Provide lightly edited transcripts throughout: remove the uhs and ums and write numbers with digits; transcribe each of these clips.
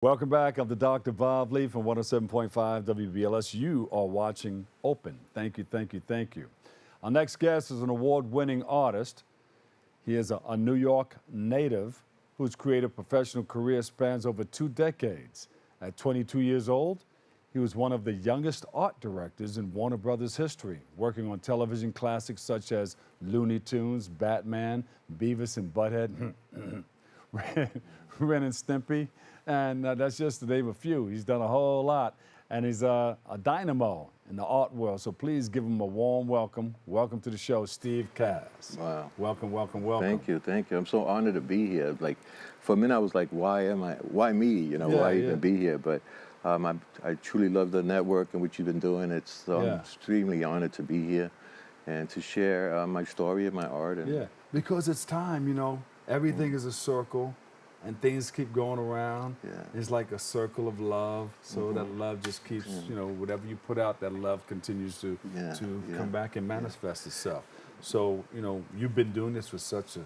Welcome back. I'm the Dr. Bob Lee from 107.5 WBLS. You are watching Open. Thank you, thank you, thank you. Our next guest is an award-winning artist. He is a New York native whose creative professional career spans over 2 decades. At 22 years old, he was one of the youngest art directors in Warner Brothers history, working on television classics such as Looney Tunes, Batman, Beavis and Butthead, Ren and Stimpy, and that's just to name a few. He's done a whole lot, and he's a dynamo in the art world. So please give him a warm welcome. Welcome to the show, Steve Cass. Wow. Welcome, welcome, welcome. Thank you, thank you. I'm so honored to be here. Like, for a minute, I was like, why me? You know, why even be here? But I truly love the network and what you've been doing. I'm extremely honored to be here and to share my story and my art. And because it's time, you know. Everything is a circle, and things keep going around. It's like a circle of love, so that love just keeps, you know, whatever you put out, that love continues to come back and manifest itself. So, you know, you've been doing this for such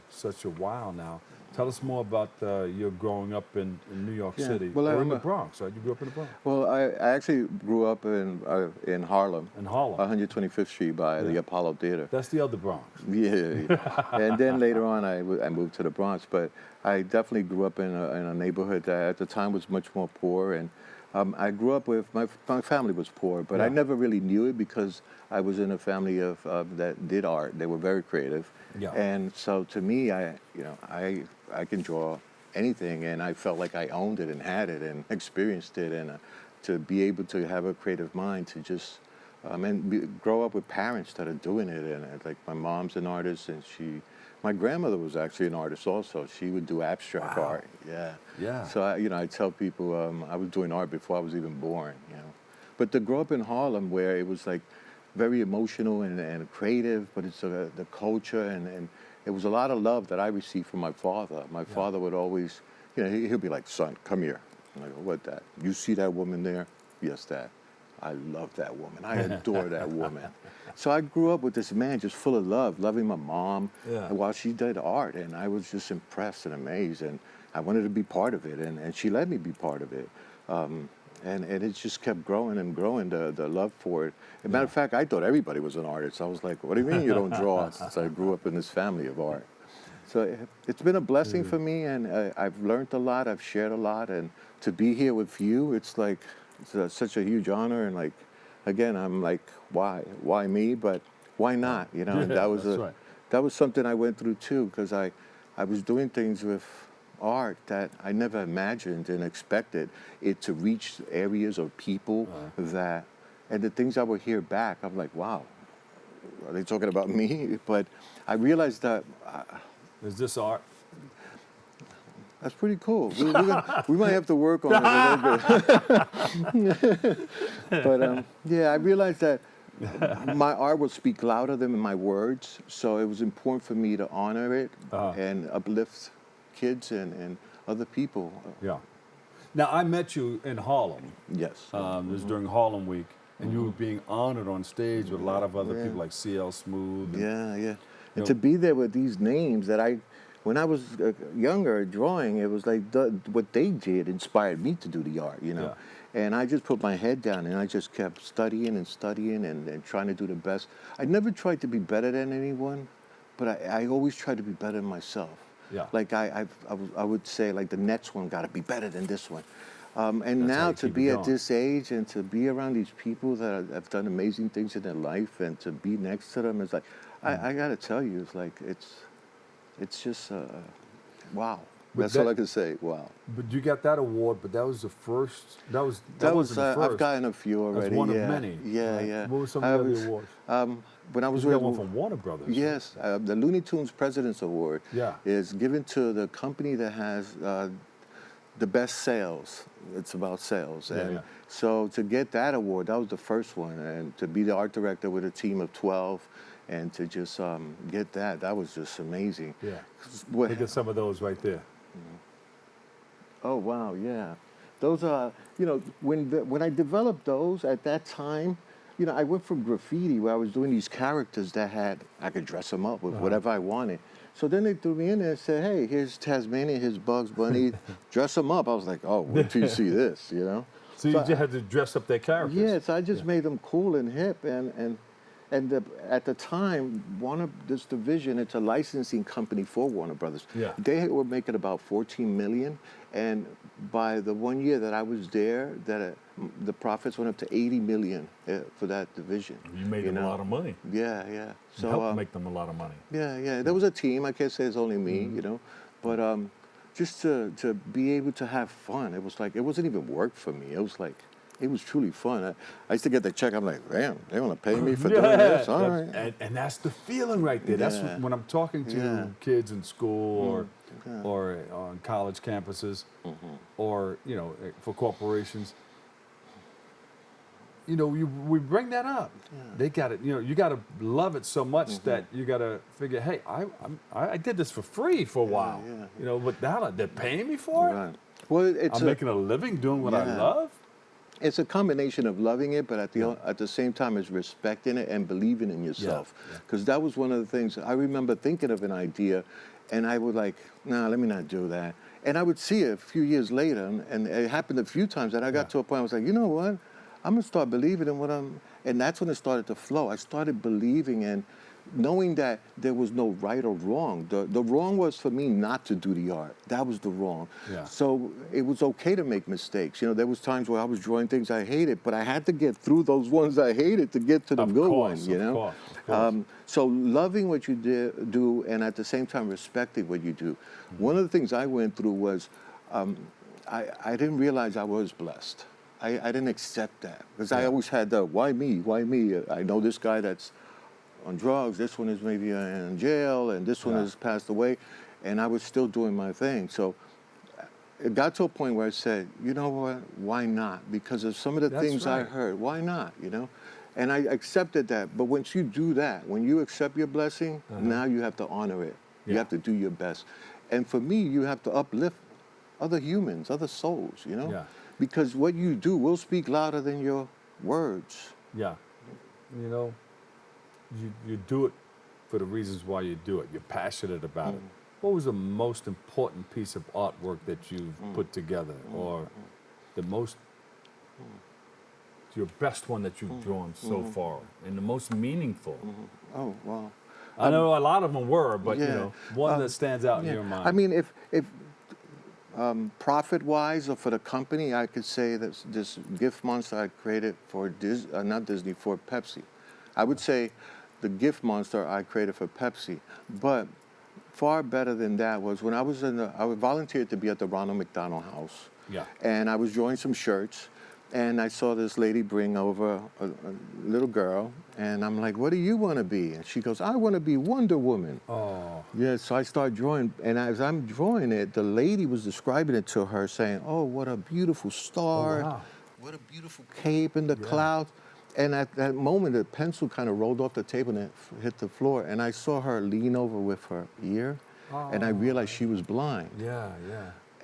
a while now. Tell us more about your growing up in New York City, or in the Bronx, right? You grew up in the Bronx. Well, I actually grew up in Harlem. In Harlem. 125th Street by the Apollo Theater. That's the other Bronx. Yeah. And then later on, I moved to the Bronx. But I definitely grew up in a neighborhood that at the time was much more poor. And I grew up with, my family was poor, but I never really knew it because I was in a family that did art. They were very creative. And so to me, I can draw anything, and I felt like I owned it and had it and experienced it, and to be able to have a creative mind to just grow up with parents that are doing it. And like my mom's an artist, and my grandmother was actually an artist also. She would do abstract art. So I tell people I was doing art before I was even born. You know, but to grow up in Harlem where it was like very emotional and creative, but it's the culture and it was a lot of love that I received from my father. My father would always, you know, he'll be like, son, come here. I'm like, what that? You see that woman there? Yes, Dad. I love that woman. I adore that woman. So I grew up with this man just full of love, loving my mom while she did art. And I was just impressed and amazed. And I wanted to be part of it. And she let me be part of it. And it just kept growing and growing, the love for it. As a matter of fact, I thought everybody was an artist. I was like, what do you mean you don't draw? Since I grew up in this family of art. So it's been a blessing for me, and I've learned a lot, I've shared a lot, and to be here with you, it's like, such a huge honor, and like, again, I'm like, why me? But why not? You know, and that was that was something I went through too, because I was doing things with art that I never imagined and expected it to reach areas or people that, and the things I would hear back, I'm like, wow, are they talking about me? But I realized that. Is this art? That's pretty cool. We might have to work on it a little bit. But I realized that my art would speak louder than my words, so it was important for me to honor it and uplift kids and other people. Now, I met you in Harlem. Yes. It was during Harlem Week, and you were being honored on stage with a lot of other people like C.L. Smooth. And to be there with these names that when I was younger drawing, it was like what they did inspired me to do the art, you know. And I just put my head down and I just kept studying and studying and trying to do the best. I never tried to be better than anyone, but I always tried to be better than myself. Like I would say, like, the next one got to be better than this one. And now to be at this age and to be around these people that have done amazing things in their life and to be next to them, it's like, I got to tell you, it's like, it's just, wow. That's all I can say, wow. But you got that award, but that was the first, that wasn't the first. I've gotten a few already. That's one of many. Yeah. What were some of the other awards? When I was you got one from Warner Brothers. Yes, the Looney Tunes President's Award is given to the company that has the best sales. It's about sales. And so to get that award, that was the first one. And to be the art director with a team of 12 and to just get that was just amazing. Look at some of those right there. Oh, wow, yeah. Those are, you know, when I developed those at that time, you know, I went from graffiti where I was doing these characters that I could dress them up with whatever I wanted, So then they threw me in there and said, hey, here's Tasmania, here's Bugs Bunny, dress them up. I was like, oh, wait till you see this, you know? So you just had to dress up their characters. Yeah, so I just made them cool and hip, at the time, this division, it's a licensing company for Warner Brothers. Yeah. They were making about 14 million, and by the 1 year that I was there, the profits went up to 80 million for that division. You made them a lot of money. Yeah, yeah. So helped make them a lot of money. Yeah, yeah. There was a team. I can't say it's only me, you know, but just to be able to have fun, it was like, it wasn't even work for me. It was like, it was truly fun. I used to get the check. I'm like, damn, they want to pay me for doing this? All right. And that's the feeling right there. That's when I'm talking to kids in school or on college campuses or, you know, for corporations. You know, we bring that up. They got it. You know, you got to love it so much that you got to figure, hey, I did this for free for a while. You know, but now they're paying me for it. Right. Well, I'm making a living doing what I love. It's a combination of loving it, but at the same time, it's respecting it and believing in yourself. Because that was one of the things I remember thinking of an idea, and I would like, nah, let me not do that. And I would see it a few years later, and it happened a few times. And I got to a point I was like, you know what? I'm gonna start believing in what and that's when it started to flow. I started believing and knowing that there was no right or wrong. The wrong was for me not to do the art. That was the wrong. So it was okay to make mistakes. You know, there was times where I was drawing things I hated, but I had to get through those ones I hated to get to the good ones, you know? Of course. So loving what you do and at the same time respecting what you do. One of the things I went through was I didn't realize I was blessed. I didn't accept that because I always had the why me, why me? I know this guy that's on drugs, this one is maybe in jail, and this one has passed away, and I was still doing my thing. So it got to a point where I said, you know what, why not? Because of some of the things I heard, why not, you know? And I accepted that, but once you do that, when you accept your blessing, now you have to honor it. You have to do your best. And for me, you have to uplift other humans, other souls, you know? Because what you do will speak louder than your words. Yeah. You know, you do it for the reasons why you do it. You're passionate about it. What was the most important piece of artwork that you've put together, or your best one that you've drawn so far, and the most meaningful? Oh, wow. I know a lot of them were, but you know, one that stands out in your mind. I mean, if profit-wise or for the company, I could say that this gift monster I created for not Disney, for Pepsi. I would say the gift monster I created for Pepsi, but far better than that was when I was I volunteered to be at the Ronald McDonald House. And I was drawing some shirts, and I saw this lady bring over a little girl, and I'm like, what do you want to be? And she goes, I want to be Wonder Woman. Oh. Yeah, so I started drawing, and as I'm drawing it, the lady was describing it to her, saying, oh, what a beautiful star. Oh, wow. What a beautiful cape in the clouds. And at that moment, the pencil kind of rolled off the table and it hit the floor, and I saw her lean over with her ear, and I realized she was blind.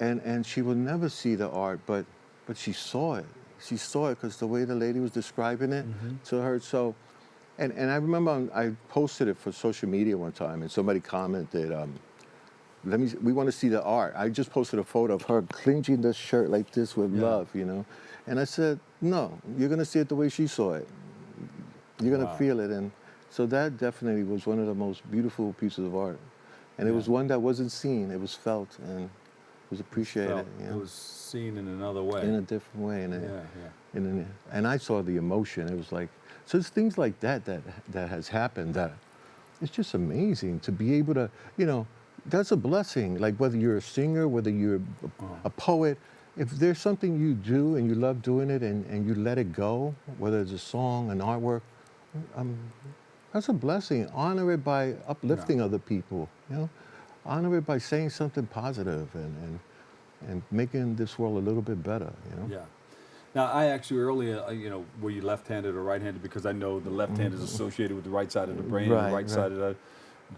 And she will never see the art, but she saw it. She saw it because the way the lady was describing it to her. So, and I remember I posted it for social media one time, and somebody commented, we want to see the art. I just posted a photo of her clinching the shirt like this with love, you know. And I said, no, you're going to see it the way she saw it. You're going to feel it. And so that definitely was one of the most beautiful pieces of art. And it was one that wasn't seen. It was felt and was appreciated. It was seen in another way. In a different way. And I saw the emotion. It was like, so it's things like that has happened that it's just amazing to be able to, you know, that's a blessing. Like whether you're a singer, whether you're a poet, if there's something you do and you love doing it and you let it go, whether it's a song, an artwork, that's a blessing. Honor it by uplifting other people, you know? Honor it by saying something positive and making this world a little bit better, you know? Yeah. Now, I asked you earlier, you know, were you left-handed or right-handed? Because I know the left hand is associated with the right side of the brain, and the right side of the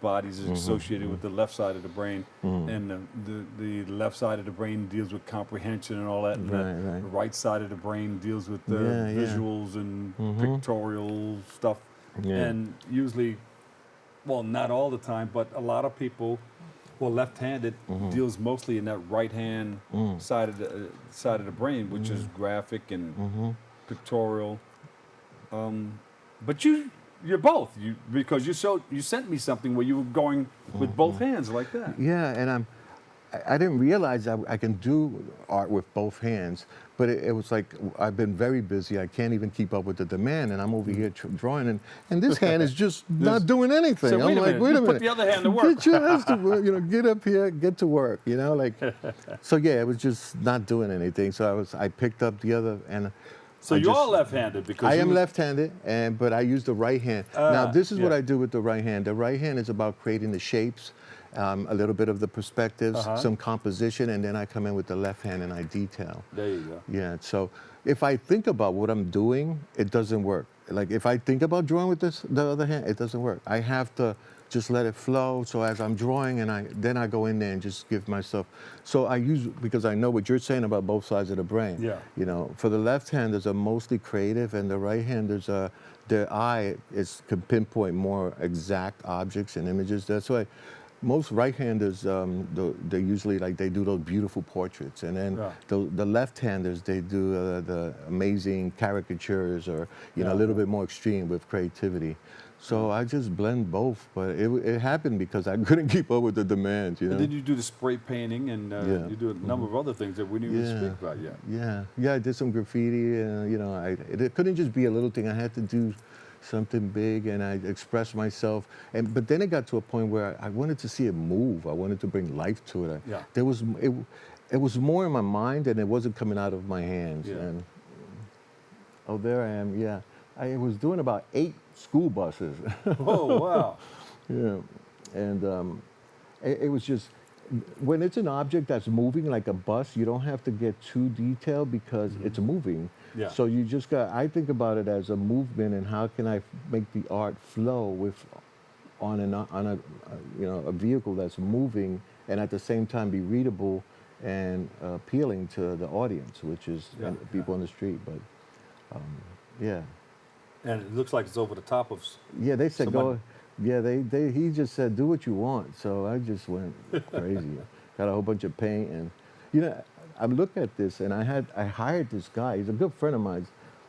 bodies is associated with the left side of the brain, and the left side of the brain deals with comprehension and all that, and the right side of the brain deals with the visuals and pictorial stuff. And usually well, not all the time, but a lot of people who are left-handed deals mostly in that right-hand side of the brain, which is graphic and pictorial. But you're both. Because you sent me something where you were going with both hands like that. Yeah, and I didn't realize I can do art with both hands, but it was like I've been very busy. I can't even keep up with the demand, and I'm over here drawing, and this hand is just not doing anything. So I'm wait a like, minute. wait a You minute. put the other hand to work. Get your ass to work. Get up here, get to work. Like, so yeah, it was just not doing anything. So I picked up the other, and So you're all left-handed because I am left-handed, but I use the right hand. Now, this is what yeah. I do with the right hand. The right hand is about creating the shapes, a little bit of the perspectives, some composition, and then I come in with the left hand and I detail. There you go. Yeah, so if I think about what I'm doing, it doesn't work. Like if I think about drawing with the other hand, it doesn't work. I have to just let it flow. So as I'm drawing, and then I go in there and just give myself. So I use, because I know what you're saying about both sides of the brain. Yeah. For the left-handers are mostly creative, and the right-handers are, their eye can pinpoint more exact objects and images. That's why most right-handers, they usually they do those beautiful portraits, and then the left-handers, they do the amazing caricatures, or a little bit more extreme with creativity. So I just blend both, but it happened because I couldn't keep up with the demands. And then you do the spray painting, and you do a number of other things that we didn't even speak about yet. Yeah. I did some graffiti, and it couldn't just be a little thing. I had to do something big, and I expressed myself. But then it got to a point where I wanted to see it move. I wanted to bring life to it. It was more in my mind, and it wasn't coming out of my hands. Yeah. And there I am. Yeah, I was doing about 8 school buses. Oh, wow. Yeah, and it was just, when it's an object that's moving like a bus, you don't have to get too detailed because it's moving. Yeah. So you just I think about it as a movement, and how can I make the art flow on a vehicle that's moving, and at the same time be readable and appealing to the audience, which is people on the street. But yeah. And it looks like it's over the top of. Yeah, they said somebody. go. Yeah, he just said do what you want. So I just went crazy. Got a whole bunch of paint, and I look at this, and I hired this guy. He's a good friend of mine.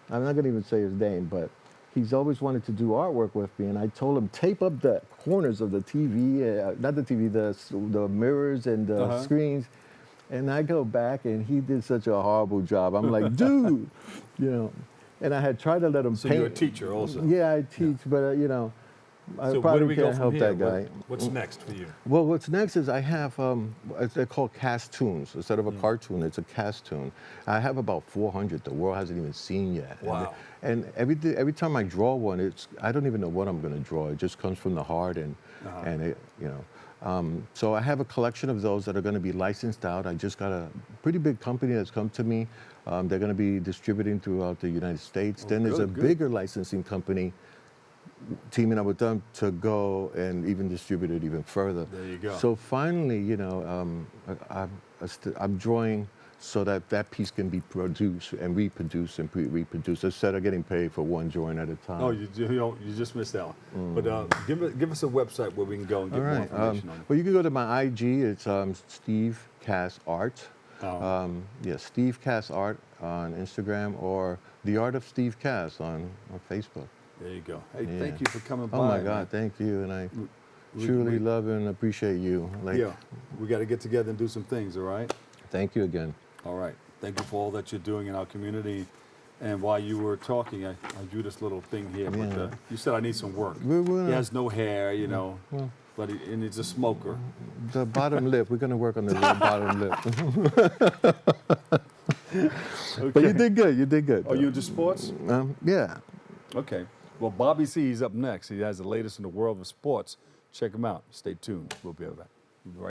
I'm not gonna even say his name, but he's always wanted to do artwork with me, and I told him tape up the corners of the TV, not the TV, the mirrors and the screens. And I go back, and he did such a horrible job. I'm like, dude, And I had tried to let him So paint. you're a teacher also. Yeah, I teach, but I So where do probably we go can't from help here? that guy. What's next for you? Well, what's next is I have, they're called cast tunes. Instead of a cartoon, it's a cast tune. I have about 400 the world hasn't even seen yet. Wow. And every time I draw one, I don't even know what I'm going to draw. It just comes from the heart, and so I have a collection of those that are going to be licensed out. I just got a pretty big company that's come to me. They're going to be distributing throughout the United States. Then there's a bigger licensing company teaming up with them to go and even distribute it even further. There you go. So finally, I'm drawing so that piece can be produced and reproduced and reproduced instead of getting paid for one drawing at a time. Oh, you just missed that one. But give us a website where we can go and get more information on it. Well, you can go to my IG. It's Steve Cass Art. Steve Cass Art on Instagram, or The Art of Steve Cass on Facebook. There you go. Hey, thank you for coming by. Oh my God, thank you, and I truly love and appreciate you. We got to get together and do some things. All right. Thank you again. All right. Thank you for all that you're doing in our community. And while you were talking, I drew this little thing here. Yeah. But you said I need some work. He has no hair, but and he's a smoker. The bottom lip. We're going to work on the bottom lip. Okay. But you did good. You did good. Are you into sports? Yeah. Okay. Well, Bobby C. is up next. He has the latest in the world of sports. Check him out. Stay tuned. We'll be right back.